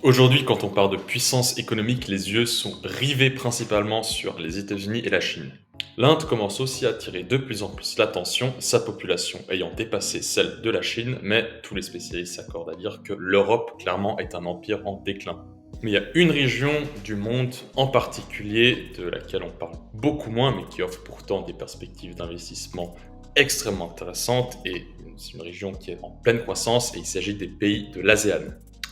Aujourd'hui, quand on parle de puissance économique, les yeux sont rivés principalement sur les États-Unis et la Chine. L'Inde commence aussi à attirer de plus en plus l'attention, sa population ayant dépassé celle de la Chine, mais tous les spécialistes s'accordent à dire que l'Europe, clairement, est un empire en déclin. Mais il y a une région du monde en particulier de laquelle on parle beaucoup moins, mais qui offre pourtant des perspectives d'investissement extrêmement intéressantes, et c'est une région qui est en pleine croissance, et il s'agit des pays de l'ASEAN.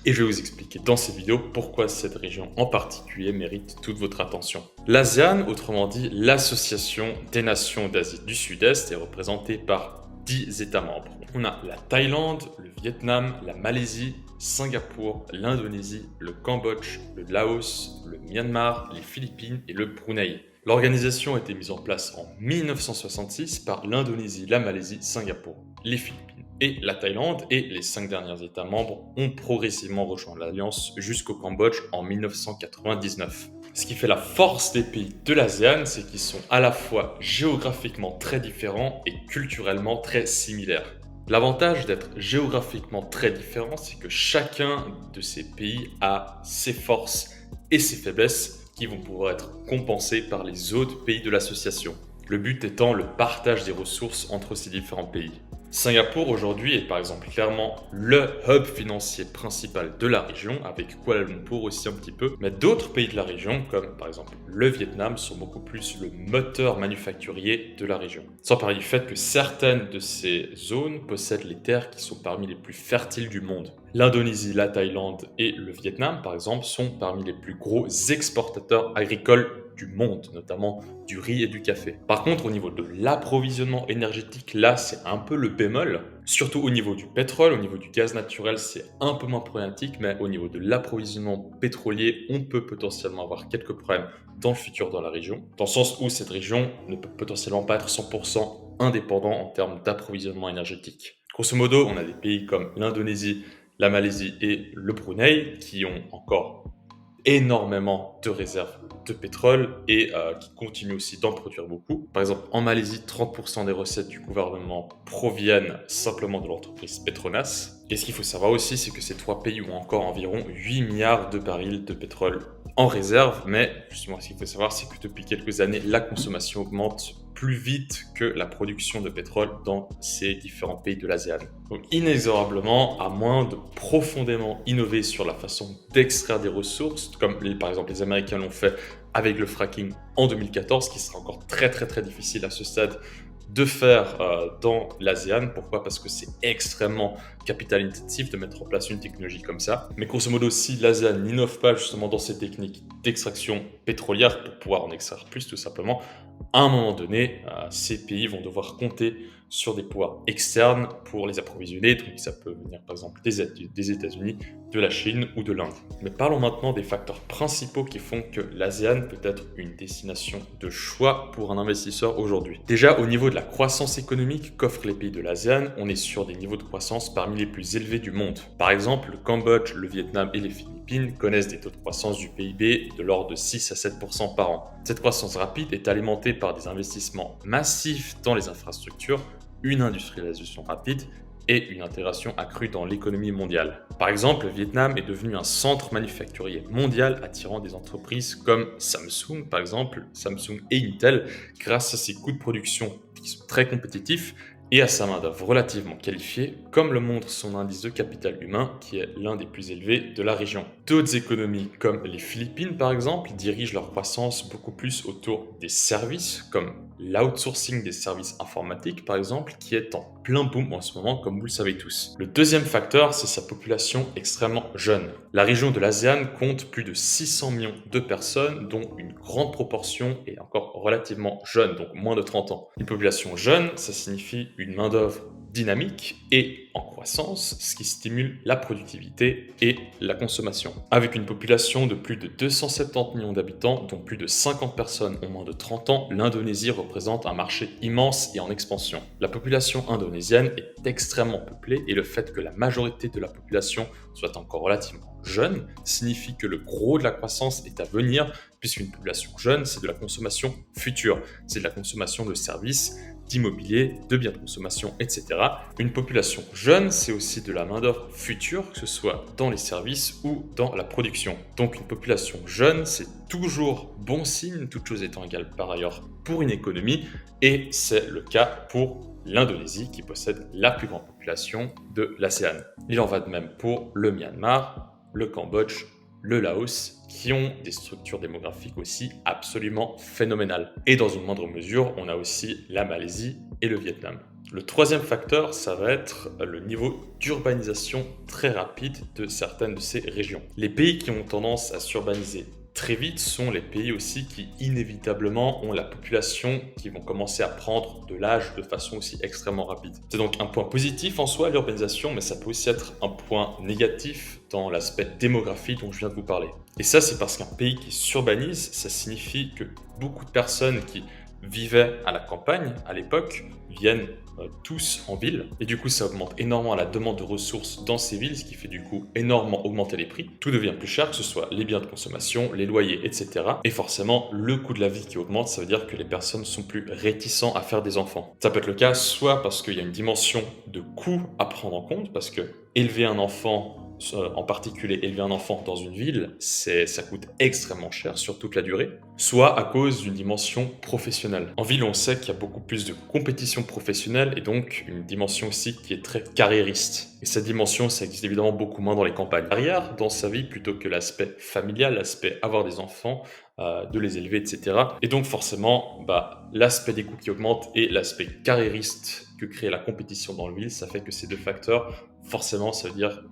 Et je vais vous expliquer dans cette vidéo pourquoi cette région en particulier mérite toute votre attention. L'ASEAN, autrement dit l'Association des Nations d'Asie du Sud-Est, est représentée par 10 États membres. On a la Thaïlande, le Vietnam, la Malaisie, Singapour, l'Indonésie, le Cambodge, le Laos, le Myanmar, les Philippines et le Brunei. L'organisation a été mise en place en 1966 par l'Indonésie, la Malaisie, Singapour, les Philippines et la Thaïlande, et les 5 derniers États membres ont progressivement rejoint l'Alliance jusqu'au Cambodge en 1999. Ce qui fait la force des pays de l'ASEAN, c'est qu'ils sont à la fois géographiquement très différents et culturellement très similaires. L'avantage d'être géographiquement très différent, c'est que chacun de ces pays a ses forces et ses faiblesses qui vont pouvoir être compensées par les autres pays de l'association. Le but étant le partage des ressources entre ces différents pays. Singapour aujourd'hui est par exemple clairement le hub financier principal de la région, avec Kuala Lumpur aussi un petit peu, mais d'autres pays de la région, comme par exemple le Vietnam, sont beaucoup plus le moteur manufacturier de la région. Sans parler du fait que certaines de ces zones possèdent les terres qui sont parmi les plus fertiles du monde. L'Indonésie, la Thaïlande et le Vietnam, par exemple, sont parmi les plus gros exportateurs agricoles du monde, notamment du riz et du café. Par contre, au niveau de l'approvisionnement énergétique, là, c'est un peu le bémol. Surtout au niveau du pétrole, au niveau du gaz naturel, c'est un peu moins problématique, mais au niveau de l'approvisionnement pétrolier, on peut potentiellement avoir quelques problèmes dans le futur dans la région, dans le sens où cette région ne peut potentiellement pas être 100% indépendant en termes d'approvisionnement énergétique. Grosso modo, on a des pays comme l'Indonésie, la Malaisie et le Brunei qui ont encore énormément de réserves de pétrole et qui continuent aussi d'en produire beaucoup. Par exemple, en Malaisie, 30% des recettes du gouvernement proviennent simplement de l'entreprise Petronas. Et ce qu'il faut savoir aussi, c'est que ces trois pays ont encore environ 8 milliards de barils de pétrole en réserve, mais justement, ce qu'il faut savoir, c'est que depuis quelques années, la consommation augmente plus vite que la production de pétrole dans ces différents pays de l'ASEAN. Donc inexorablement, à moins de profondément innover sur la façon d'extraire des ressources, comme par exemple les Américains l'ont fait avec le fracking en 2014, qui sera encore très difficile à ce stade de faire dans l'ASEAN. Pourquoi ? Parce que c'est extrêmement capital intensif de mettre en place une technologie comme ça. Mais grosso modo, si l'ASEAN n'innove pas justement dans ces techniques d'extraction pétrolière pour pouvoir en extraire plus tout simplement, à un moment donné, ces pays vont devoir compter sur des pouvoirs externes pour les approvisionner. Donc ça peut venir par exemple des États-Unis, de la Chine ou de l'Inde. Mais parlons maintenant des facteurs principaux qui font que l'ASEAN peut être une destination de choix pour un investisseur aujourd'hui. Déjà, au niveau de la croissance économique qu'offrent les pays de l'ASEAN, on est sur des niveaux de croissance parmi les plus élevés du monde. Par exemple, le Cambodge, le Vietnam et les Philippines connaissent des taux de croissance du PIB de l'ordre de 6 à 7% par an. Cette croissance rapide est alimentée par des investissements massifs dans les infrastructures, une industrialisation rapide et une intégration accrue dans l'économie mondiale. Par exemple, le Vietnam est devenu un centre manufacturier mondial attirant des entreprises comme Samsung, par exemple, Samsung et Intel, grâce à ses coûts de production qui sont très compétitifs et à sa main-d'œuvre relativement qualifiée, comme le montre son indice de capital humain qui est l'un des plus élevés de la région. D'autres économies comme les Philippines par exemple dirigent leur croissance beaucoup plus autour des services, comme l'outsourcing des services informatiques par exemple, qui est en plein boom en ce moment comme vous le savez tous. Le deuxième facteur, c'est sa population extrêmement jeune. La région de l'ASEAN compte plus de 600 millions de personnes, dont une grande proportion est encore relativement jeune, donc moins de 30 ans. Une population jeune, ça signifie une main-d'œuvre dynamique et en croissance, ce qui stimule la productivité et la consommation. Avec une population de plus de 270 millions d'habitants, dont plus de 50 personnes ont moins de 30 ans, l'Indonésie représente un marché immense et en expansion. La population indonésienne est extrêmement peuplée et le fait que la majorité de la population soit encore relativement jeune signifie que le gros de la croissance est à venir, puisqu'une population jeune, c'est de la consommation future, c'est de la consommation de services d'immobilier, de biens de consommation, etc. Une population jeune, c'est aussi de la main-d'œuvre future, que ce soit dans les services ou dans la production. Donc une population jeune, c'est toujours bon signe, toutes choses étant égales par ailleurs pour une économie, et c'est le cas pour l'Indonésie qui possède la plus grande population de l'ASEAN. Il en va de même pour le Myanmar, le Cambodge, le Laos, qui ont des structures démographiques aussi absolument phénoménales. Et dans une moindre mesure, on a aussi la Malaisie et le Vietnam. Le troisième facteur, ça va être le niveau d'urbanisation très rapide de certaines de ces régions. Les pays qui ont tendance à s'urbaniser très vite sont les pays aussi qui inévitablement ont la population qui vont commencer à prendre de l'âge de façon aussi extrêmement rapide. C'est donc un point positif en soi, l'urbanisation, mais ça peut aussi être un point négatif dans l'aspect démographie dont je viens de vous parler. Et ça, c'est parce qu'un pays qui s'urbanise, ça signifie que beaucoup de personnes qui vivaient à la campagne à l'époque viennent tous en ville, et du coup ça augmente énormément la demande de ressources dans ces villes, ce qui fait du coup énormément augmenter les prix. Tout devient plus cher, que ce soit les biens de consommation, les loyers, etc. Et forcément, le coût de la vie qui augmente, ça veut dire que les personnes sont plus réticentes à faire des enfants. Ça peut être le cas soit parce qu'il y a une dimension de coût à prendre en compte, parce que élever un enfant, en particulier élever un enfant dans une ville, ça coûte extrêmement cher sur toute la durée, soit à cause d'une dimension professionnelle. En ville, on sait qu'il y a beaucoup plus de compétition professionnelle et donc une dimension aussi qui est très carriériste. Et cette dimension, ça existe évidemment beaucoup moins dans les campagnes. Carrière dans sa vie plutôt que l'aspect familial, l'aspect avoir des enfants, de les élever, etc. Et donc forcément, l'aspect des coûts qui augmente et l'aspect carriériste que crée la compétition dans le ville, ça fait que ces deux facteurs, forcément, ça veut dire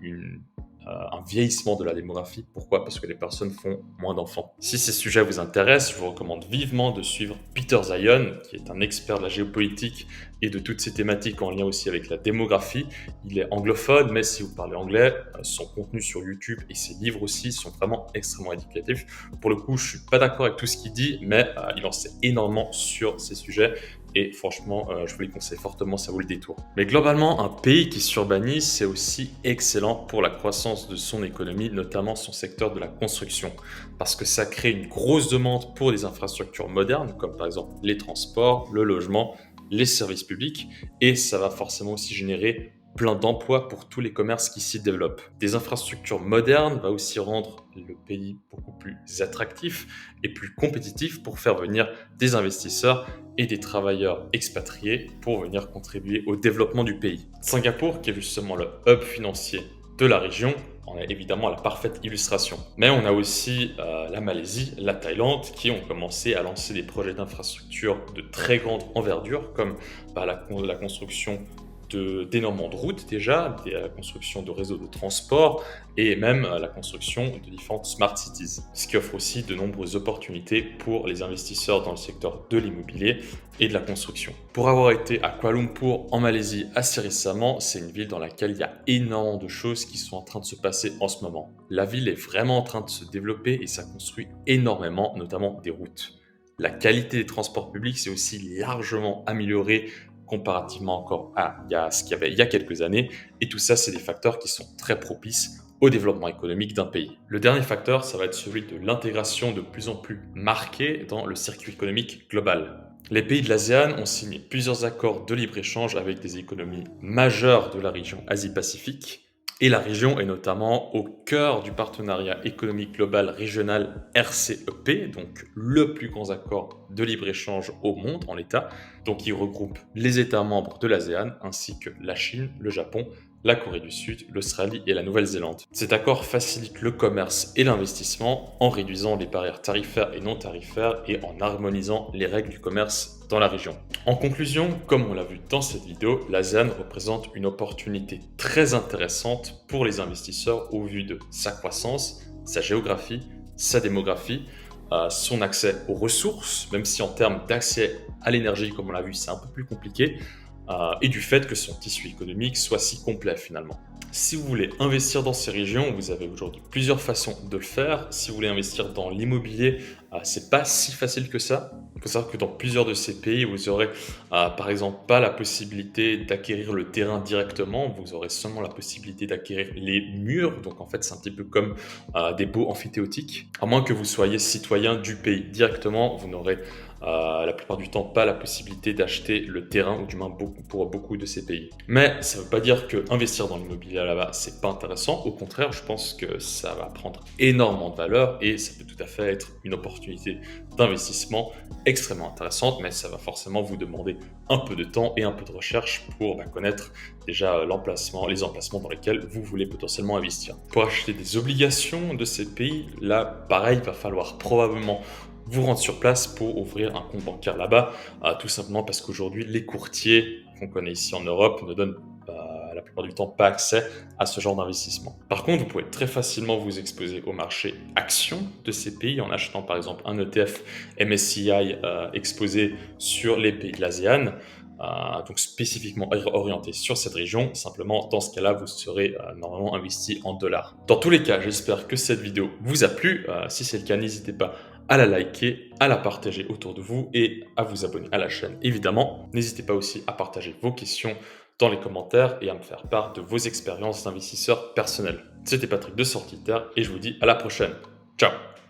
un vieillissement de la démographie. Pourquoi? Parce que les personnes font moins d'enfants. Si ces sujets vous intéressent, je vous recommande vivement de suivre Peter Zeihan, qui est un expert de la géopolitique et de toutes ces thématiques en lien aussi avec la démographie. Il est anglophone, mais si vous parlez anglais, son contenu sur YouTube et ses livres aussi sont vraiment extrêmement éducatifs. Pour le coup, je suis pas d'accord avec tout ce qu'il dit, mais il en sait énormément sur ces sujets. Et franchement, je vous les conseille fortement, ça vaut le détour. Mais globalement, un pays qui s'urbanise, c'est aussi excellent pour la croissance de son économie, notamment son secteur de la construction. Parce que ça crée une grosse demande pour des infrastructures modernes, comme par exemple les transports, le logement, les services publics, et ça va forcément aussi générer plein d'emplois pour tous les commerces qui s'y développent. Des infrastructures modernes va aussi rendre le pays beaucoup plus attractif et plus compétitif pour faire venir des investisseurs et des travailleurs expatriés pour venir contribuer au développement du pays. Singapour, qui est justement le hub financier de la région, en est évidemment la parfaite illustration. Mais on a aussi la Malaisie, la Thaïlande, qui ont commencé à lancer des projets d'infrastructures de très grande envergure, comme la construction d'énormément de routes déjà, la construction de réseaux de transport et même la construction de différentes smart cities, ce qui offre aussi de nombreuses opportunités pour les investisseurs dans le secteur de l'immobilier et de la construction. Pour avoir été à Kuala Lumpur en Malaisie assez récemment, c'est une ville dans laquelle il y a énormément de choses qui sont en train de se passer en ce moment. La ville est vraiment en train de se développer et ça construit énormément, notamment des routes. La qualité des transports publics s'est aussi largement améliorée comparativement encore à ce qu'il y avait il y a quelques années. Et tout ça, c'est des facteurs qui sont très propices au développement économique d'un pays. Le dernier facteur, ça va être celui de l'intégration de plus en plus marquée dans le circuit économique global. Les pays de l'ASEAN ont signé plusieurs accords de libre-échange avec des économies majeures de la région Asie-Pacifique. Et la région est notamment au cœur du partenariat économique global régional RCEP, donc le plus grand accord de libre-échange au monde en l'état. Donc il regroupe les États membres de l'ASEAN ainsi que la Chine, le Japon, la Corée du Sud, l'Australie et la Nouvelle-Zélande. Cet accord facilite le commerce et l'investissement en réduisant les barrières tarifaires et non tarifaires et en harmonisant les règles du commerce dans la région. En conclusion, comme on l'a vu dans cette vidéo, l'ASEAN représente une opportunité très intéressante pour les investisseurs au vu de sa croissance, sa géographie, sa démographie, son accès aux ressources, même si en termes d'accès à l'énergie, comme on l'a vu, c'est un peu plus compliqué, et du fait que son tissu économique soit si complet finalement. Si vous voulez investir dans ces régions, vous avez aujourd'hui plusieurs façons de le faire. Si vous voulez investir dans l'immobilier, c'est pas si facile que ça. Il faut savoir que dans plusieurs de ces pays, vous aurez par exemple pas la possibilité d'acquérir le terrain directement, vous aurez seulement la possibilité d'acquérir les murs, donc en fait c'est un petit peu comme des baux amphithéotiques. À moins que vous soyez citoyen du pays directement, vous n'aurez la plupart du temps pas la possibilité d'acheter le terrain, ou du moins pour beaucoup de ces pays. Mais ça ne veut pas dire que investir dans l'immobilier là-bas, c'est pas intéressant. Au contraire, je pense que ça va prendre énormément de valeur et ça peut tout à fait être une opportunité d'investissement extrêmement intéressante, mais ça va forcément vous demander un peu de temps et un peu de recherche pour connaître déjà les emplacements dans lesquels vous voulez potentiellement investir. Pour acheter des obligations de ces pays, là, pareil, il va falloir probablement vous rendre sur place pour ouvrir un compte bancaire là-bas, tout simplement parce qu'aujourd'hui, les courtiers qu'on connaît ici en Europe ne donnent la plupart du temps pas accès à ce genre d'investissement. Par contre, vous pouvez très facilement vous exposer au marché actions de ces pays en achetant par exemple un ETF MSCI exposé sur les pays de l'ASEAN, donc spécifiquement orienté sur cette région. Simplement, dans ce cas-là, vous serez normalement investi en dollars. Dans tous les cas, j'espère que cette vidéo vous a plu. Si c'est le cas, n'hésitez pas à la liker, à la partager autour de vous et à vous abonner à la chaîne, évidemment. N'hésitez pas aussi à partager vos questions dans les commentaires et à me faire part de vos expériences d'investisseurs personnels. C'était Patrick de Sortie de Terre et je vous dis à la prochaine. Ciao!